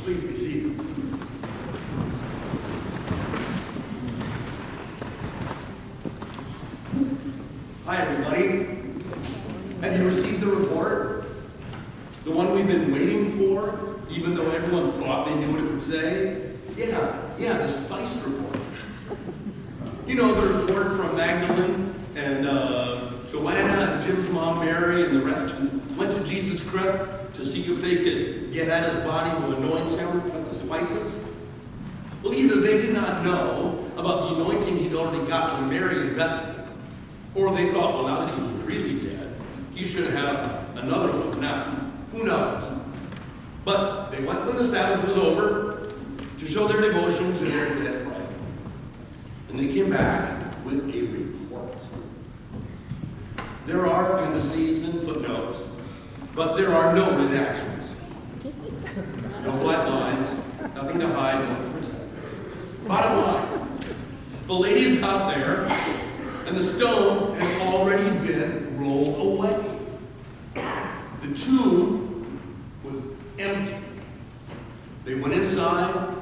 Please be seated. Hi, everybody. Have you received the report? The one we've been waiting for, even though everyone thought they knew what it would say? Yeah, the spice report. You know, the report from Magdalene and Joanna and Jim's mom Mary and the rest who went to Jesus' crypt to see if they could get at his body to anoint him with the spices. Well, either they did not know about the anointing he'd already got from Mary and Bethany, or they thought, well, now that he was really dead, he should have another one now. Who knows? But they went when the Sabbath was over to show their devotion to their dead friend. And they came back with a report. There are appendices and footnotes, but there are no redactions. No black lines, nothing to hide, nothing to protect. Bottom line, the ladies got there, and the stone had already been rolled away. The tomb was empty. They went inside.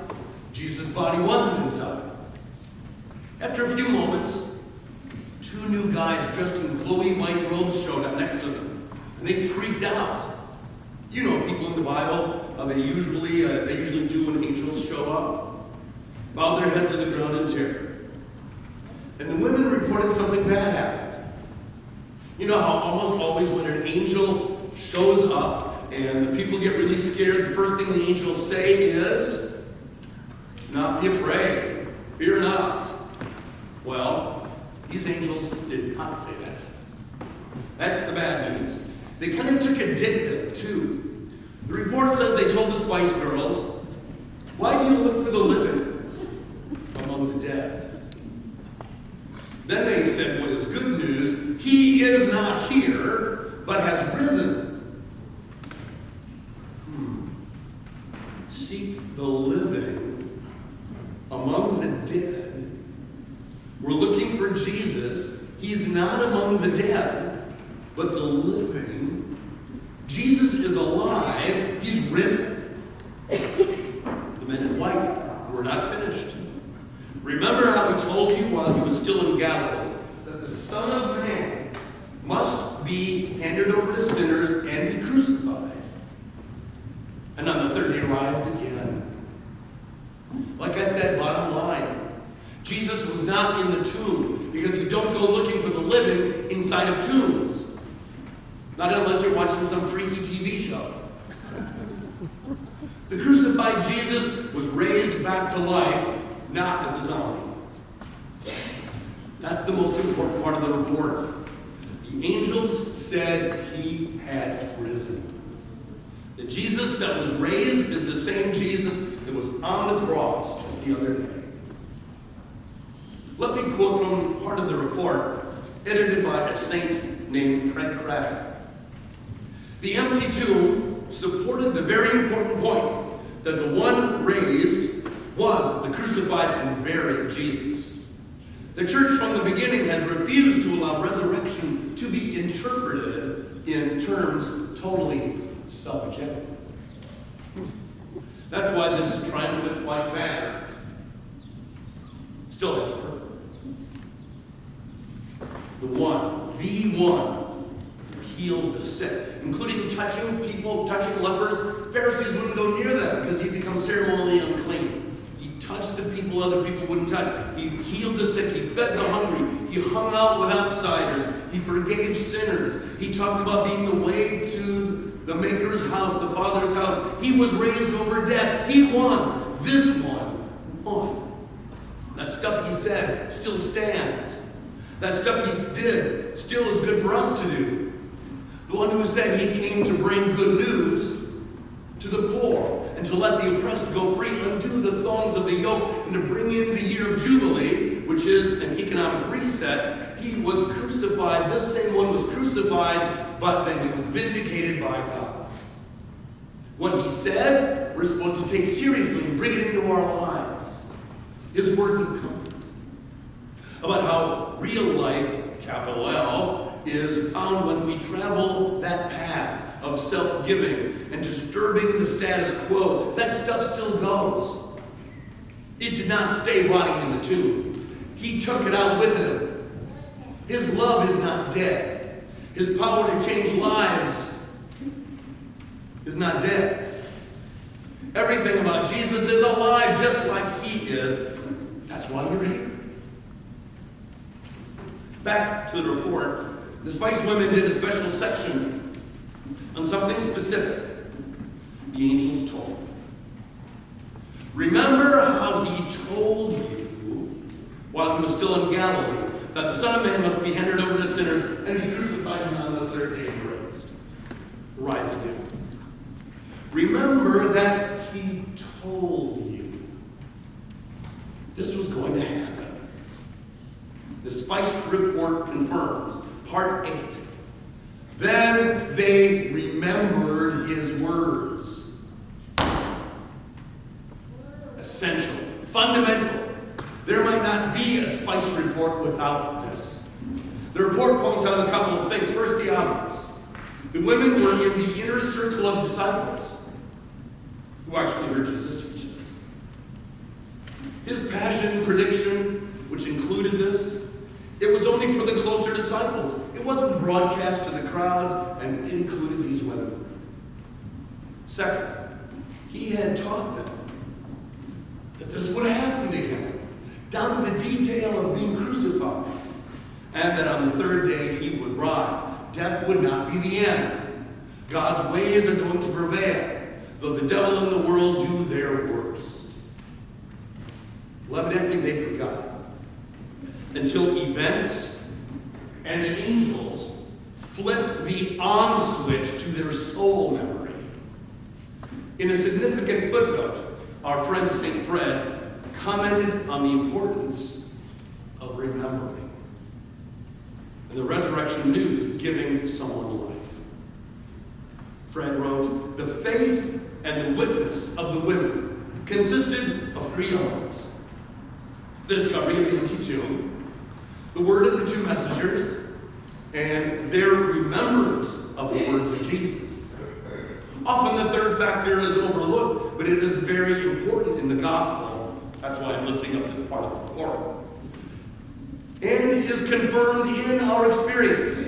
Jesus' body wasn't inside. After a few moments, two new guys dressed in glowy white robes showed up next to them, and they freaked out. You know, people in the Bible, they usually do when angels show up. Bowed their heads to the ground in terror. And the women reported something bad happened. You know how almost always when an angel shows up and the people get really scared, the first thing the angels say is, "Do not be afraid, fear not." Well, these angels did not say that. That's the bad news. They kind of took a dig at them, too. The report says they told the Spice Girls, "Why do you look for the living among the dead?" Then they said what is good news, he is not here, but has risen. Seek the living among the dead. We're looking for Jesus. He's not among the dead, but the living. Jesus is alive. He's risen. The men in white were not finished. Remember how he told you while he was still in Galilee that the Son of Man must be handed over to sinners and be crucified, and on the third day rise again. Like I said, bottom line, Jesus was not in the tomb, because you don't go looking for the living inside of tombs. Not unless you're watching some freaky TV show. The crucified Jesus was raised back to life, not as a zombie. That's the most important part of the report. The angels said he had risen. The Jesus that was raised is the same Jesus that was on the cross just the other day. Let me quote from part of the report, edited by a saint named Fred Craddock. The empty tomb supported the very important point that the one raised was the crucified and buried Jesus. The church from the beginning has refused to allow resurrection to be interpreted in terms totally subjective. That's why this triumphant white banner still has purpose. The one who healed the sick, including touching people, touching lepers. Pharisees wouldn't go near them because he'd become ceremonially unclean. He touched the people other people wouldn't touch. He healed the sick. He fed the hungry. He hung out with outsiders. He forgave sinners. He talked about being the way to the Maker's house, the Father's house. He was raised over death. He won. This one won. That stuff he said still stands. That stuff he did still is good for us to do. The one who said he came to bring good news to the poor and to let the oppressed go free, undo the thongs of the yoke, and to bring in the year of Jubilee, which is an economic reset. He was crucified. This same one was crucified, but then he was vindicated by God. What he said, we're supposed to take seriously and bring it into our lives. His words of comfort about how real life, capital L, is found when we travel that path of self-giving and disturbing the status quo, that stuff still goes. It did not stay rotting in the tomb. He took it out with him. His love is not dead. His power to change lives is not dead. Everything about Jesus is alive just like he is. That's why you're here. Back to the report. The Spice Women did a special section on something specific the angels told. Remember how he told you while he was still in Galilee that the Son of Man must be handed over to sinners and be crucified and on the third day rise again. Remember that he told you this was going to happen. The Spice report confirms, part 8. Then they remembered his words. Essential, fundamental. There might not be a Spice report without this. The report points out a couple of things. First, the obvious. The women were in the inner circle of disciples who actually heard Jesus teach this. His passion prediction, which included this, it was only for the closer disciples. It wasn't broadcast to the crowds, and it included these women. Second, he had taught them that this would happen to him, down to the detail of being crucified, and that on the third day he would rise. Death would not be the end. God's ways are going to prevail, though the devil and the world do their worst. Well, evidently they forgot. Until events and the angels flipped the on switch to their soul memory. In a significant footnote, our friend St. Fred commented on the importance of remembering and the resurrection news giving someone life. Fred wrote, "The faith and the witness of the women consisted of 3 elements: the discovery of the empty tomb, the word of the 2 messengers, and their remembrance of the words of Jesus." Often the third factor is overlooked, but it is very important in the gospel. That's why I'm lifting up this part of the report. And is confirmed in our experience.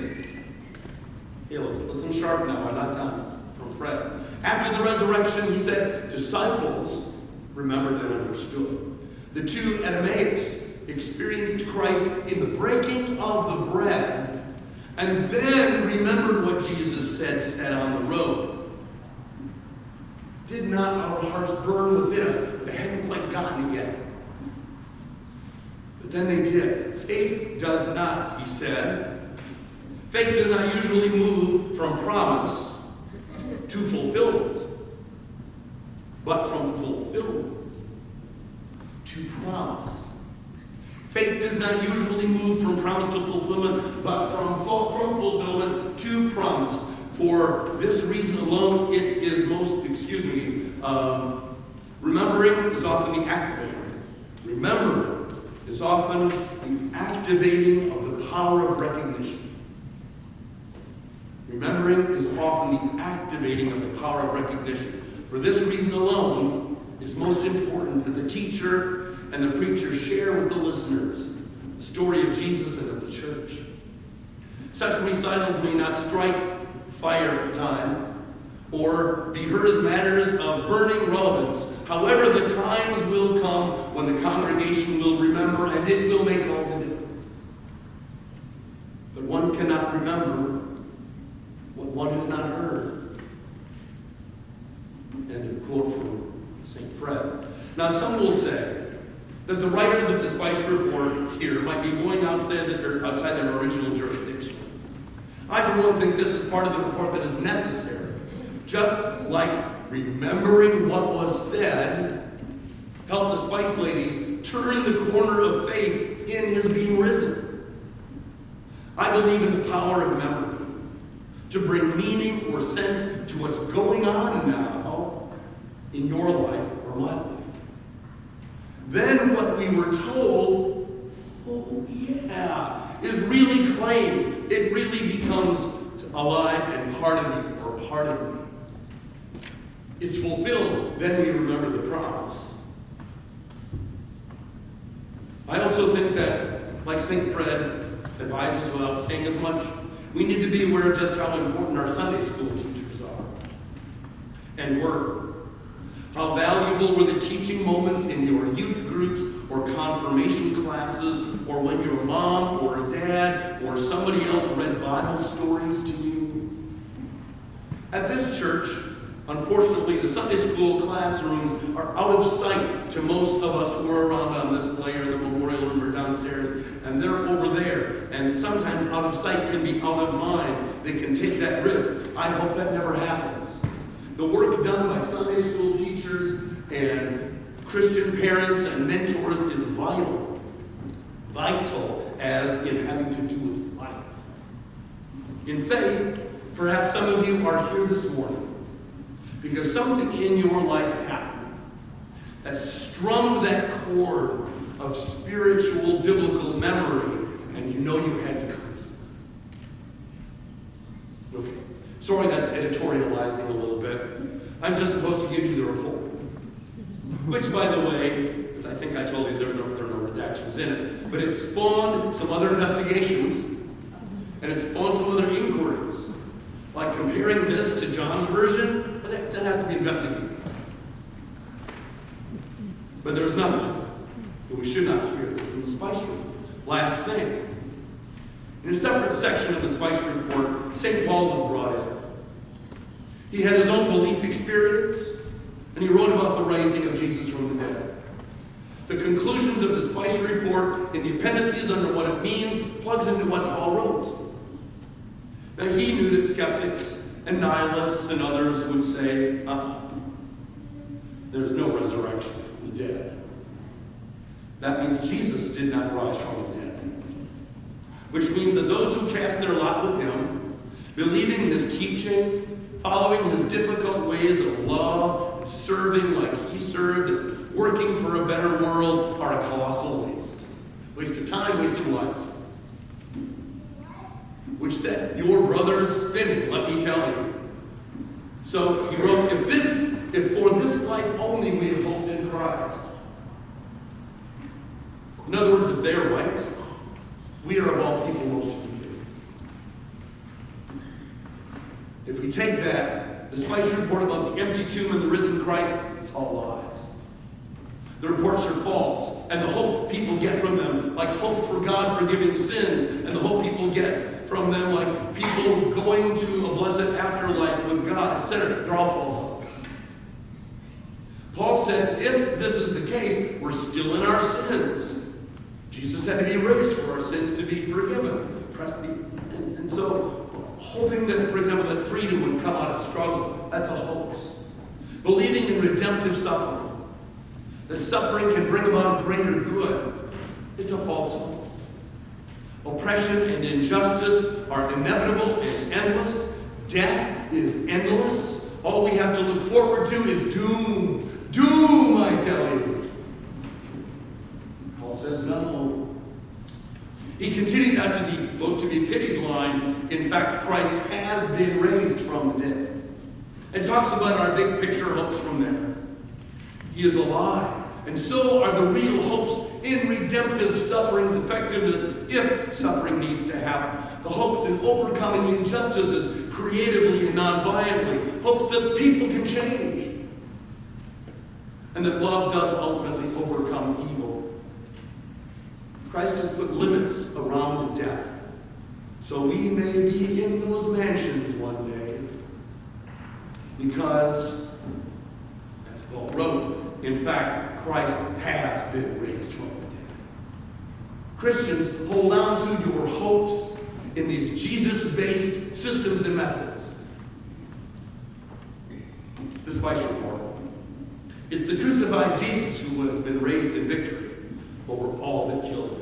Hey, let's listen sharp now. I'm not done. From Fred. After the resurrection, he said, disciples remembered and understood. The 2 at Emmaus experienced Christ in the breaking of the bread, and then remembered what Jesus said on the road. Did not our hearts burn within us? They hadn't quite gotten it yet. But then they did. Faith does not, he said. Faith does not usually move from promise to fulfillment, but from fulfillment to promise. Faith does not usually move from promise to fulfillment, but from fulfillment to promise. For this reason alone, it is remembering is often the activator. Remembering is often the activating of the power of recognition. Remembering is often the activating of the power of recognition. For this reason alone, it's most important that the teacher and the preacher share with the listeners the story of Jesus and of the church. Such recitals may not strike fire at the time, or be heard as matters of burning relevance. However, the times will come when the congregation will remember, and it will make all the difference. But one cannot remember what one has not heard. End of quote from St. Fred. Now, some will say that the writers of the Spice Report here might be going outside their original jurisdiction. I, for one, think this is part of the report that is necessary. Just like remembering what was said helped the Spice ladies turn the corner of faith in his being risen. I believe in the power of memory to bring meaning or sense to what's going on now in your life or my life. Then what we were told, oh yeah, is really claimed. It really becomes alive and part of you or part of fulfilled, then we remember the promise. I also think that, like St. Fred advises without saying as much, we need to be aware of just how important our Sunday school teachers are and were. How valuable were the teaching moments in your youth groups or confirmation classes, or when your mom or dad or somebody else read Bible stories to you? At this church, unfortunately, the Sunday school classrooms are out of sight to most of us who are around on this layer, the memorial room or downstairs, and they're over there. And sometimes out of sight can be out of mind. They can take that risk. I hope that never happens. The work done by Sunday school teachers and Christian parents and mentors is vital. Vital as in having to do with life. In faith, perhaps some of you are here this morning because something in your life happened that strummed that chord of spiritual, biblical memory, and you know you had to come. Okay. Sorry that's editorializing a little bit. I'm just supposed to give you the report. Which, by the way, as I think I told you, there are no redactions in it, but it spawned some other investigations, and it spawned some other inquiries. Like comparing this to John's version, that has to be investigated. But there's nothing that we should not hear that's in the spice room. Last thing. In a separate section of the spice report, St. Paul was brought in. He had his own belief experience, and he wrote about the rising of Jesus from the dead. The conclusions of the spice report in the appendices under what it means plugs into what Paul wrote. Now he knew that skeptics and nihilists and others would say, there's no resurrection from the dead. That means Jesus did not rise from the dead. Which means that those who cast their lot with him, believing his teaching, following his difficult ways of love, serving like he served, and working for a better world, are a colossal waste. Waste of time, waste of life. Which said, your brother's spinning, let me tell you. So he wrote, if for this life only we have hoped in Christ. In other words, if they're right, we are of all people most to be pitied. If we take that, the spice report about the empty tomb and the risen Christ, it's all lies. The reports are false, and the hope people get from them, like hope for God forgiving sins, and the hope people get from them, like people going to a blessed afterlife with God, etc., they're all false hopes. Paul said, if this is the case, we're still in our sins. Jesus had to be raised for our sins to be forgiven. And so, hoping that, for example, that freedom would come out of struggle, that's a hoax. Believing in redemptive suffering, that suffering can bring about greater good, it's a false hope. Oppression and injustice are inevitable and endless. Death is endless. All we have to look forward to is doom. Doom, I tell you. Paul says no. He continued after the most to be pitied line, in fact, Christ has been raised from the dead. And talks about our big picture hopes from there. He is alive. And so are the real hopes in redemptive suffering's effectiveness, if suffering needs to happen. The hopes in overcoming injustices creatively and non-violently. Hopes that people can change. And that love does ultimately overcome evil. Christ has put limits around death, so we may be in those mansions one day, because, as Paul wrote, in fact, Christ has been raised from the dead. Christians, hold on to your hopes in these Jesus-based systems and methods. The spice report. It's the crucified Jesus who has been raised in victory over all that killed him.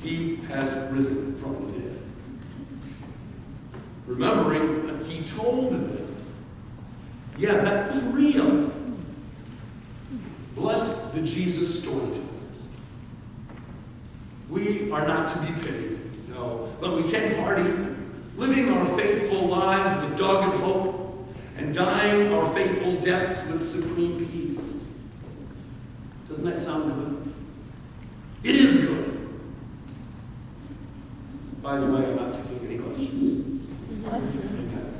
He has risen from the dead. Remembering what he told them. Yeah, that was real. Bless the Jesus storytellers. We are not to be pitied, no, but we can party, living our faithful lives with dogged hope, and dying our faithful deaths with supreme peace. Doesn't that sound good? It is good. By the way, I'm not taking any questions. Amen.